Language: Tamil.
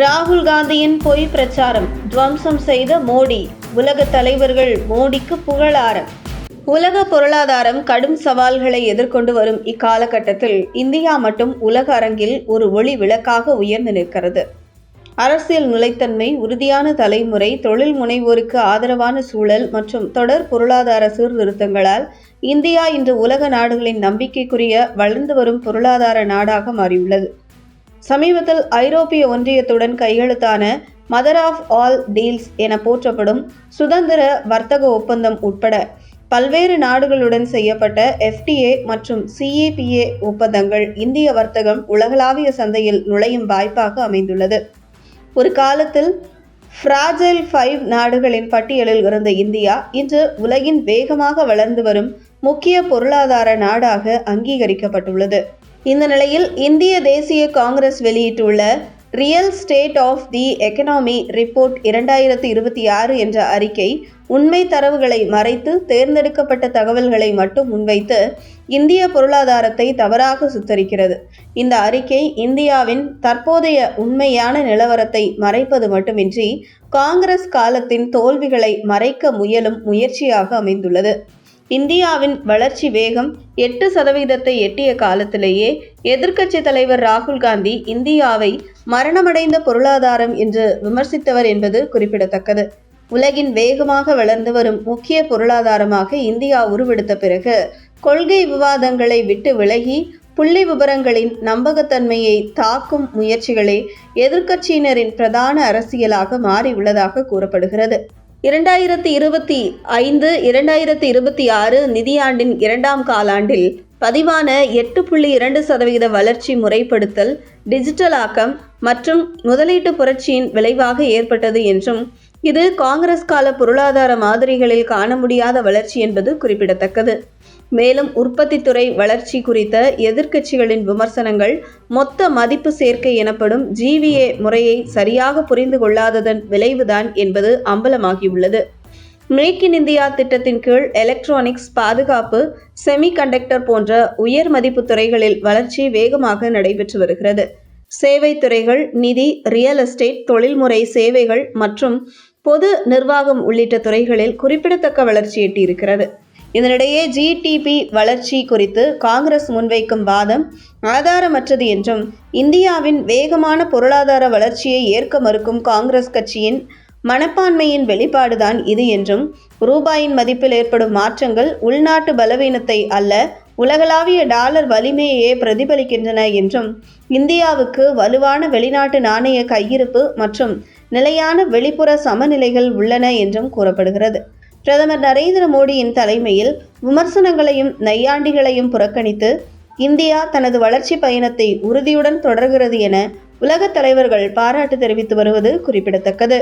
ராகுல் காந்தியின் பொய் பிரச்சாரம் துவம்சம் செய்த மோடி. உலக தலைவர்கள் மோடிக்கு புகழாரம். உலக பொருளாதாரம் கடும் சவால்களை எதிர்கொண்டு வரும் இக்காலகட்டத்தில் இந்தியா மட்டும் உலக அரங்கில் ஒரு ஒளி விளக்காக உயர்ந்து நிற்கிறது. அரசியல் நிலைத்தன்மை, உறுதியான தலைமுறை, தொழில் முனைவோருக்கு ஆதரவான சூழல் மற்றும் தொடர் பொருளாதார சீர்திருத்தங்களால் இந்தியா இன்று உலக நாடுகளின் நம்பிக்கைக்குரிய வளர்ந்து வரும் பொருளாதார நாடாக மாறியுள்ளது. சமீபத்தில் ஐரோப்பிய ஒன்றியத்துடன் கையெழுத்தான மதர் ஆஃப் ஆல் டீல்ஸ் என போற்றப்படும் சுதந்திர வர்த்தக ஒப்பந்தம் உட்பட பல்வேறு நாடுகளுடன் செய்யப்பட்ட FTA மற்றும் CAPA ஒப்பந்தங்கள் இந்திய வர்த்தகம் உலகளாவிய சந்தையில் நுழையும் வாய்ப்பாக அமைந்துள்ளது. ஒரு காலத்தில் ஃப்ராஜைல் 5 நாடுகளின் பட்டியலில் இருந்த இந்தியா இன்று உலகின் வேகமாக வளர்ந்து வரும் முக்கிய பொருளாதார நாடாக அங்கீகரிக்கப்பட்டுள்ளது. இந்த நிலையில் இந்திய தேசிய காங்கிரஸ் வெளியிட்டுள்ள real state of the economy report 2026 என்ற அறிக்கை உண்மை தரவுகளை மறைத்து தேர்ந்தெடுக்கப்பட்ட தகவல்களை மட்டும் முன்வைத்து இந்திய பொருளாதாரத்தை தவறாக சித்தரிக்கிறது. இந்த அறிக்கை இந்தியாவின் தற்போதைய உண்மையான நிலவரத்தை மறைப்பது மட்டுமின்றி காங்கிரஸ் காலத்தின் தோல்விகளை மறைக்க முயலும் முயற்சியாக அமைந்துள்ளது. இந்தியாவின் வளர்ச்சி வேகம் 8% எட்டிய காலத்திலேயே எதிர்க்கட்சி தலைவர் ராகுல் காந்தி இந்தியாவை மரணமடைந்த பொருளாதாரம் என்று விமர்சித்தவர் என்பது குறிப்பிடத்தக்கது. உலகின் வேகமாக வளர்ந்து வரும் முக்கிய பொருளாதாரமாக இந்தியா உருவெடுத்த பிறகு கொள்கை விவாதங்களை விட்டு விலகி புள்ளி விவரங்களின் நம்பகத்தன்மையை தாக்கும் முயற்சிகளே எதிர்க்கட்சியினரின் பிரதான அரசியலாக மாறியுள்ளதாக கூறப்படுகிறது. 2025-2026 நிதியாண்டின் 2ஆம் காலாண்டில் பதிவான 8.2% வளர்ச்சி முறைப்படுத்தல், டிஜிட்டலாக்கம் மற்றும் முதலீட்டு புரட்சியின் விளைவாக ஏற்பட்டது என்றும், இது காங்கிரஸ் கால பொருளாதார மாதிரிகளில் காண முடியாத வளர்ச்சி என்பது குறிப்பிடத்தக்கது. மேலும் உற்பத்தித்துறை வளர்ச்சி குறித்த எதிர்க்கட்சிகளின் விமர்சனங்கள் மொத்த மதிப்பு சேர்க்கை எனப்படும் GVA முறையை சரியாக புரிந்து கொள்ளாததன் விளைவுதான் என்பது அம்பலமாகியுள்ளது. மேக் இன் இந்தியா திட்டத்தின் கீழ் எலக்ட்ரானிக்ஸ், பாதுகாப்பு, செமிகண்டக்டர் போன்ற உயர் மதிப்பு துறைகளில் வளர்ச்சி வேகமாக நடைபெற்று வருகிறது. சேவை துறைகள், நிதி, ரியல் எஸ்டேட், தொழில்முறை சேவைகள் மற்றும் பொது நிர்வாகம் உள்ளிட்ட துறைகளில் குறிப்பிடத்தக்க வளர்ச்சி எட்டியிருக்கிறது. இதனிடையே GDP வளர்ச்சி குறித்து காங்கிரஸ் முன்வைக்கும் வாதம் ஆதாரமற்றது என்றும், இந்தியாவின் வேகமான பொருளாதார வளர்ச்சியை ஏற்க மறுக்கும் காங்கிரஸ் கட்சியின் மனப்பான்மையின் வெளிப்பாடுதான் இது என்றும், ரூபாயின் மதிப்பில் ஏற்படும் மாற்றங்கள் உள்நாட்டு பலவீனத்தை அல்ல, உலகளாவிய டாலர் வலிமையையே பிரதிபலிக்கின்றன என்றும், இந்தியாவுக்கு வலுவான வெளிநாட்டு நாணய கையிருப்பு மற்றும் நிலையான வெளிப்புற சமநிலைகள் உள்ளன என்றும் கூறப்படுகிறது. பிரதமர் நரேந்திர மோடியின் தலைமையில் விமர்சனங்களையும் நையாண்டிகளையும் புறக்கணித்து இந்தியா தனது வளர்ச்சி பயணத்தை உறுதியுடன் தொடர்கிறது என உலகத் தலைவர்கள் பாராட்டு தெரிவித்து வருவது குறிப்பிடத்தக்கது.